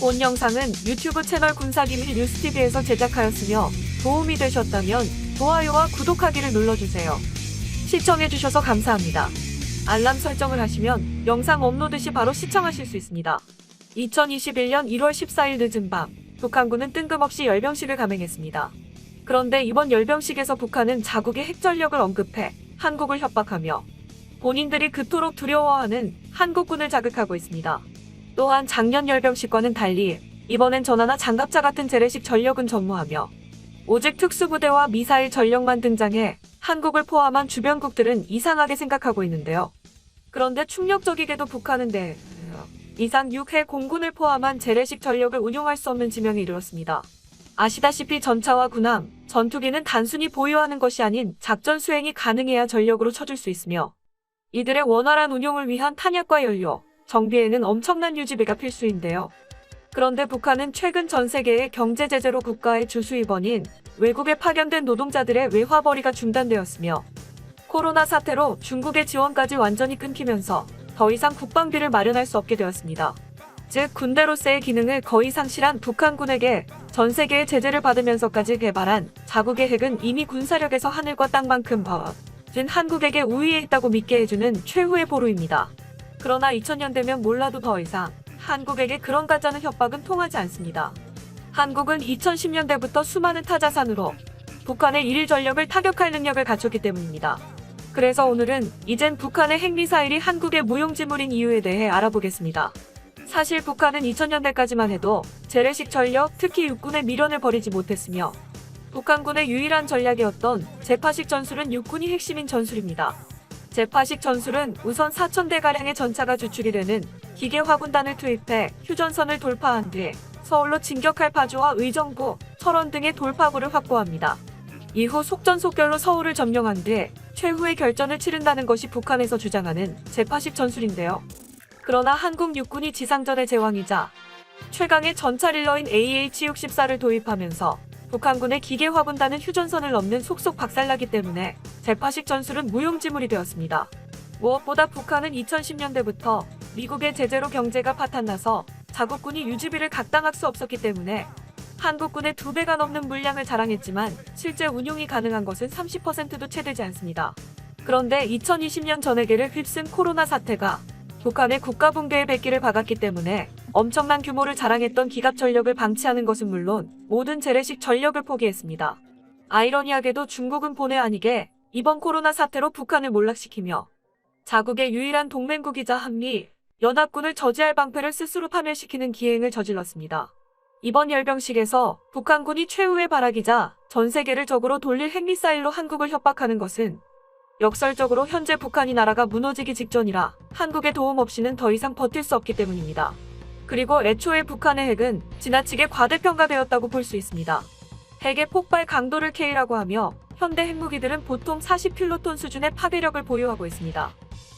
본 영상은 유튜브 채널 군사기밀 뉴스TV에서 제작하였으며 도움이 되셨다면 좋아요와 구독하기를 눌러주세요. 시청해주셔서 감사합니다. 알람 설정을 하시면 영상 업로드 시 바로 시청하실 수 있습니다. 2021년 1월 14일 늦은 밤, 북한군은 뜬금없이 열병식을 감행했습니다. 그런데 이번 열병식에서 북한은 자국의 핵전력을 언급해 한국을 협박하며 본인들이 그토록 두려워하는 한국군을 자극하고 있습니다. 또한 작년 열병식과는 달리 이번엔 전하나 장갑차 같은 재래식 전력은 전무하며 오직 특수부대와 미사일 전력만 등장해 한국을 포함한 주변국들은 이상하게 생각하고 있는데요. 그런데 충격적이게도 북한은 이상 6해 공군을 포함한 재래식 전력을 운용할 수 없는 지명에 이르렀습니다. 아시다시피 전차와 군함, 전투기는 단순히 보유하는 것이 아닌 작전 수행이 가능해야 전력으로 쳐줄 수 있으며 이들의 원활한 운용을 위한 탄약과 연료, 정비에는 엄청난 유지비가 필수인데요. 그런데 북한은 최근 전 세계의 경제 제재로 국가의 주수입원인 외국에 파견된 노동자들의 외화벌이가 중단되었으며 코로나 사태로 중국의 지원까지 완전히 끊기면서 더 이상 국방비를 마련할 수 없게 되었습니다. 즉 군대로서의 기능을 거의 상실한 북한군에게 전 세계의 제재를 받으면서까지 개발한 자국의 핵은 이미 군사력에서 하늘과 땅만큼 벌어진 한국에게 우위에 있다고 믿게 해주는 최후의 보루입니다. 그러나 2000년대면 몰라도 더 이상 한국에게 그런 가짜는 협박은 통하지 않습니다. 한국은 2010년대부터 수많은 타자산으로 북한의 일일 전력을 타격할 능력을 갖췄기 때문입니다. 그래서 오늘은 이젠 북한의 핵미사일이 한국의 무용지물인 이유에 대해 알아보겠습니다. 사실 북한은 2000년대까지만 해도 재래식 전력, 특히 육군의 미련을 버리지 못했으며 북한군의 유일한 전략이었던 재파식 전술은 육군이 핵심인 전술입니다. 재파식 전술은 우선 4,000대가량의 전차가 주축이 되는 기계 화군단을 투입해 휴전선을 돌파한 뒤 서울로 진격할 파주와 의정부, 철원 등의 돌파구를 확보합니다. 이후 속전속결로 서울을 점령한 뒤 최후의 결전을 치른다는 것이 북한에서 주장하는 재파식 전술인데요. 그러나 한국 육군이 지상전의 제왕이자 최강의 전차릴러인 AH-64를 도입하면서 북한군의 기계 화분단은 휴전선을 넘는 속속 박살나기 때문에 재파식 전술은 무용지물이 되었습니다. 무엇보다 북한은 2010년대부터 미국의 제재로 경제가 파탄나서 자국군이 유지비를 감당할 수 없었기 때문에 한국군의 2배가 넘는 물량을 자랑했지만 실제 운용이 가능한 것은 30%도 채 되지 않습니다. 그런데 2020년 전해계를 휩쓴 코로나 사태가 북한의 국가 붕괴의 백기를 박았기 때문에 엄청난 규모를 자랑했던 기갑 전력을 방치하는 것은 물론 모든 재래식 전력을 포기했습니다. 아이러니하게도 중국은 본의 아니게 이번 코로나 사태로 북한을 몰락시키며 자국의 유일한 동맹국이자 한미 연합군을 저지할 방패를 스스로 파멸시키는 기행을 저질렀습니다. 이번 열병식에서 북한군이 최후의 발악이자 전 세계를 적으로 돌릴 핵미사일로 한국을 협박하는 것은 역설적으로 현재 북한이 나라가 무너지기 직전이라 한국의 도움 없이는 더 이상 버틸 수 없기 때문입니다. 그리고 애초에 북한의 핵은 지나치게 과대평가되었다고 볼 수 있습니다. 핵의 폭발 강도를 K라고 하며 현대 핵무기들은 보통 40킬로톤 수준의 파괴력을 보유하고 있습니다.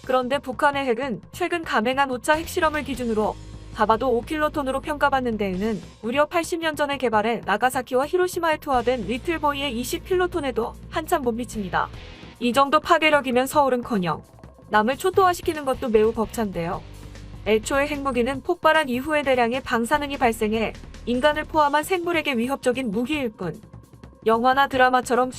그런데 북한의 핵은 최근 감행한 5차 핵실험을 기준으로 잡아도 5킬로톤으로 평가받는 데에는 무려 80년 전에 개발해 나가사키와 히로시마에 투하된 리틀보이의 20킬로톤에도 한참 못 미칩니다. 이 정도 파괴력이면 서울은커녕 남을 초토화시키는 것도 매우 벅찬데요. 애초에 핵무기는 폭발한 이후에 대량의 방사능이 발생해 인간을 포함한 생물에게 위협적인 무기일 뿐 영화나 드라마처럼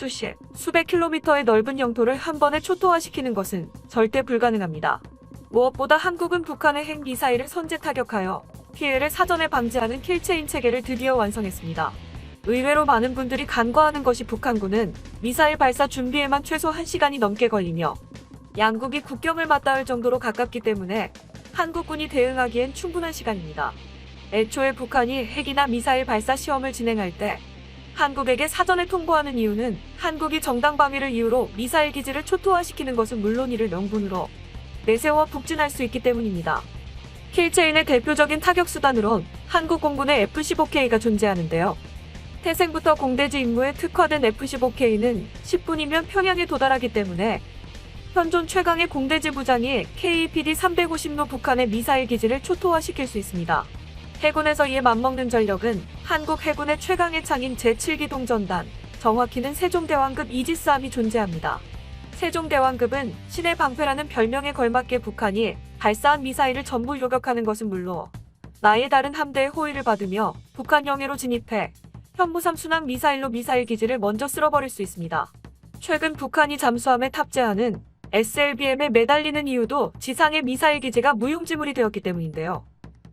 수백 킬로미터의 넓은 영토를 한 번에 초토화시키는 것은 절대 불가능합니다. 무엇보다 한국은 북한의 핵미사일을 선제 타격하여 피해를 사전에 방지하는 킬체인 체계를 드디어 완성했습니다. 의외로 많은 분들이 간과하는 것이 북한군은 미사일 발사 준비에만 최소 1시간이 넘게 걸리며 양국이 국경을 맞닿을 정도로 가깝기 때문에 한국군이 대응하기엔 충분한 시간입니다. 애초에 북한이 핵이나 미사일 발사 시험을 진행할 때 한국에게 사전에 통보하는 이유는 한국이 정당방위를 이유로 미사일 기지를 초토화시키는 것은 물론 이를 명분으로 내세워 북진할 수 있기 때문입니다. 킬체인의 대표적인 타격수단으론 한국 공군의 F-15K가 존재하는데요. 태생부터 공대지 임무에 특화된 F-15K는 10분이면 평양에 도달하기 때문에 현존 최강의 공대지 부장이 KPD-350로 북한의 미사일 기지를 초토화시킬 수 있습니다. 해군에서 이에 맞먹는 전력은 한국 해군의 최강의 창인 제7기 동전단, 정확히는 세종대왕급 이지스함이 존재합니다. 세종대왕급은 신의 방패라는 별명에 걸맞게 북한이 발사한 미사일을 전부 요격하는 것은 물론 나의 다른 함대의 호위를 받으며 북한 영해로 진입해 현무삼 순항 미사일로 미사일 기지를 먼저 쓸어버릴 수 있습니다. 최근 북한이 잠수함에 탑재하는 SLBM에 매달리는 이유도 지상의 미사일 기지가 무용지물이 되었기 때문인데요.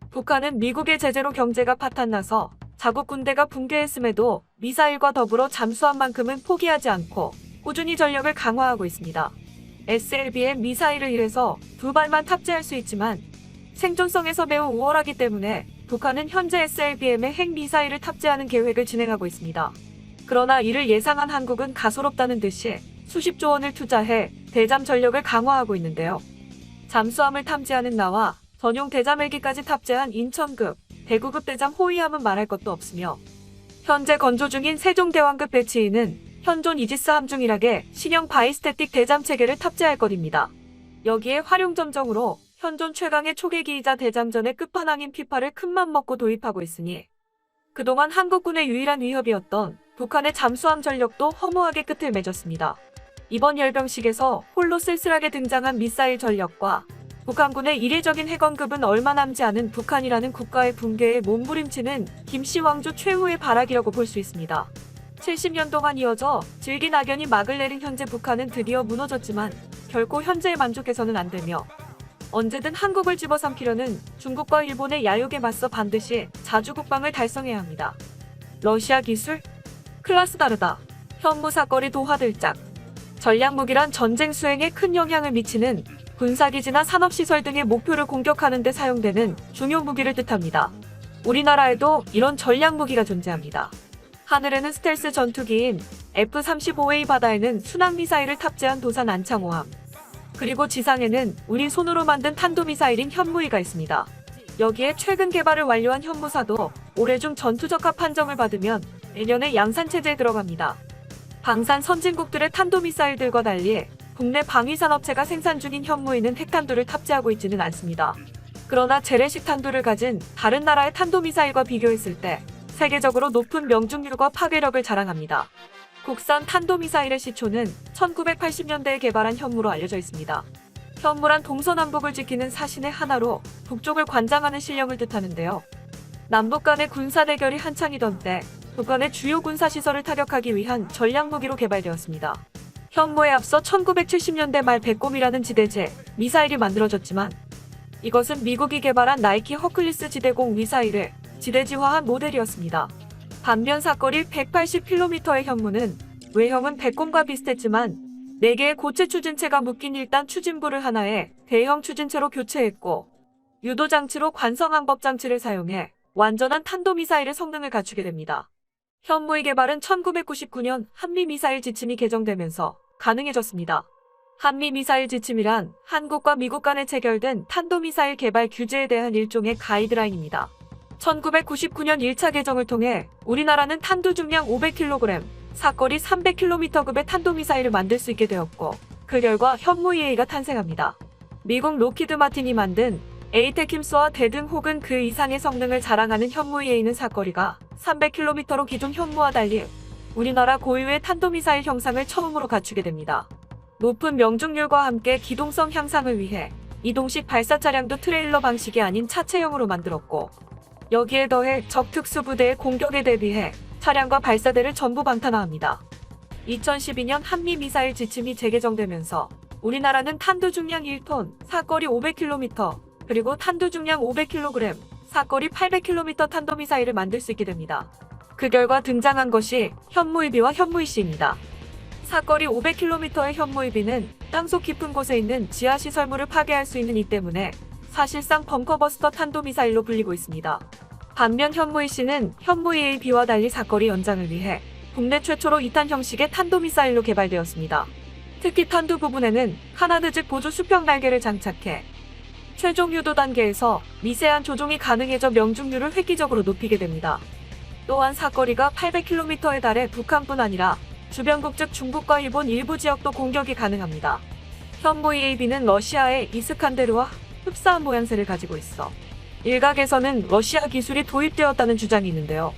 북한은 미국의 제재로 경제가 파탄나서 자국 군대가 붕괴했음에도 미사일과 더불어 잠수함만큼은 포기하지 않고 꾸준히 전력을 강화하고 있습니다. SLBM 미사일을 이래서 두 발만 탑재할 수 있지만 생존성에서 매우 우월하기 때문에 북한은 현재 SLBM에 핵미사일을 탑재하는 계획을 진행하고 있습니다. 그러나 이를 예상한 한국은 가소롭다는 듯이 수십조 원을 투자해 대잠 전력을 강화하고 있는데요. 잠수함을 탐지하는 나와 전용 대잠 헬기까지 탑재한 인천급, 대구급 대잠 호위함은 말할 것도 없으며 현재 건조 중인 세종대왕급 배치인은 현존 이지스 함중일학에 신형 바이스태틱 대잠 체계를 탑재할 것입니다. 여기에 활용점정으로 현존 최강의 초계기이자 대잠전의 끝판왕인 P8을 큰맘 먹고 도입하고 있으니 그동안 한국군의 유일한 위협이었던 북한의 잠수함 전력도 허무하게 끝을 맺었습니다. 이번 열병식에서 홀로 쓸쓸하게 등장한 미사일 전력과 북한군의 이례적인 핵언급은 얼마 남지 않은 북한이라는 국가의 붕괴에 몸부림치는 김씨 왕조 최후의 발악이라고 볼 수 있습니다. 70년 동안 이어져 질긴 악연이 막을 내린 현재 북한은 드디어 무너졌지만 결코 현재에 만족해서는 안 되며 언제든 한국을 집어삼키려는 중국과 일본의 야욕에 맞서 반드시 자주국방을 달성해야 합니다. 러시아 기술? 클래스 다르다. 현무 사거리 도하들짝. 전략무기란 전쟁 수행에 큰 영향을 미치는 군사기지나 산업시설 등의 목표를 공격하는 데 사용되는 중요 무기를 뜻합니다. 우리나라에도 이런 전략무기가 존재합니다. 하늘에는 스텔스 전투기인 F-35A, 바다에는 순항미사일을 탑재한 도산 안창호함, 그리고 지상에는 우리 손으로 만든 탄도미사일인 현무이가 있습니다. 여기에 최근 개발을 완료한 현무사도 올해 중 전투적합 판정을 받으면 내년에 양산체제에 들어갑니다. 방산 선진국들의 탄도미사일들과 달리 국내 방위산업체가 생산 중인 현무이는 핵탄두를 탑재하고 있지는 않습니다. 그러나 재래식 탄두를 가진 다른 나라의 탄도미사일과 비교했을 때 세계적으로 높은 명중률과 파괴력을 자랑합니다. 국산 탄도미사일의 시초는 1980년대에 개발한 현무로 알려져 있습니다. 현무란 동서남북을 지키는 사신의 하나로 북쪽을 관장하는 신령을 뜻하는데요. 남북 간의 군사대결이 한창이던 때 북한의 주요 군사시설을 타격하기 위한 전략무기로 개발되었습니다. 현무에 앞서 1970년대 말 백곰이라는 지대제 미사일이 만들어졌지만 이것은 미국이 개발한 나이키 허클리스 지대공 미사일을 지대지화한 모델이었습니다. 반면 사거리 180km의 현무는 외형은 백곰과 비슷했지만 4개의 고체 추진체가 묶인 1단 추진부를 하나의 대형 추진체로 교체했고 유도장치로 관성항법장치를 사용해 완전한 탄도미사일의 성능을 갖추게 됩니다. 현무의 개발은 1999년 한미미사일 지침이 개정되면서 가능해졌습니다. 한미미사일 지침이란 한국과 미국 간에 체결된 탄도미사일 개발 규제에 대한 일종의 가이드라인입니다. 1999년 1차 개정을 통해 우리나라는 탄두 중량 500kg, 사거리 300km급의 탄도미사일을 만들 수 있게 되었고 그 결과 현무-2A가 탄생합니다. 미국 로키드 마틴이 만든 에이테킴스와 대등 혹은 그 이상의 성능을 자랑하는 현무-2A는 사거리가 300km로 기존 현무와 달리 우리나라 고유의 탄도미사일 형상을 처음으로 갖추게 됩니다. 높은 명중률과 함께 기동성 향상을 위해 이동식 발사 차량도 트레일러 방식이 아닌 차체형으로 만들었고 여기에 더해 적 특수부대의 공격에 대비해 차량과 발사대를 전부 방탄화합니다. 2012년 한미미사일 지침이 재개정되면서 우리나라는 탄두 중량 1톤, 사거리 500km, 그리고 탄두 중량 500kg, 사거리 800km 탄도미사일을 만들 수 있게 됩니다. 그 결과 등장한 것이 현무-2B와 현무-2C입니다. 사거리 500km의 현무-2B는 땅속 깊은 곳에 있는 지하시설물을 파괴할 수 있는 이 때문에 사실상 벙커버스터 탄도미사일로 불리고 있습니다. 반면 현무-2C는 현무-2A와 달리 사거리 연장을 위해 국내 최초로 2탄 형식의 탄도미사일로 개발되었습니다. 특히 탄두 부분에는 카나드 즉 보조 수평 날개를 장착해 최종 유도 단계에서 미세한 조종이 가능해져 명중률을 획기적으로 높이게 됩니다. 또한 사거리가 800km에 달해 북한뿐 아니라 주변국 즉 중국과 일본 일부 지역도 공격이 가능합니다. 현무-2A는 러시아의 이스칸데르와 흡사한 모양새를 가지고 있어 일각에서는 러시아 기술이 도입되었다는 주장이 있는데요.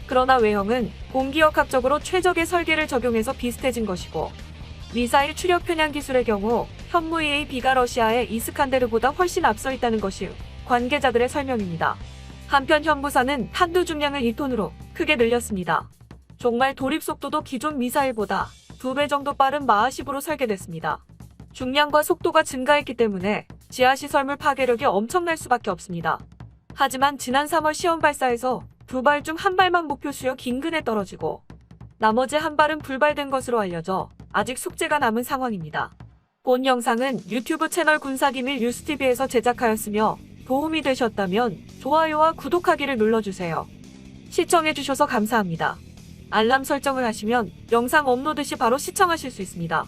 그러나 외형은 공기역학적으로 최적의 설계를 적용해서 비슷해진 것이고 미사일 추력 편향 기술의 경우 현무-2B가 러시아의 이스칸데르보다 훨씬 앞서 있다는 것이 관계자들의 설명입니다. 한편 현무사는 탄두 중량을 2톤으로 크게 늘렸습니다. 종말 돌입 속도도 기존 미사일보다 2배 정도 빠른 마하십으로 설계됐습니다. 중량과 속도가 증가했기 때문에 지하시설물 파괴력이 엄청날 수밖에 없습니다. 하지만 지난 3월 시험 발사에서 2발 중 1발만 목표 수역 인근에 떨어지고 나머지 1발은 불발된 것으로 알려져 아직 숙제가 남은 상황입니다. 본 영상은 유튜브 채널 군사기밀 뉴스TV에서 제작하였으며 도움이 되셨다면 좋아요와 구독하기를 눌러주세요. 시청해주셔서 감사합니다. 알람 설정을 하시면 영상 업로드 시 바로 시청하실 수 있습니다.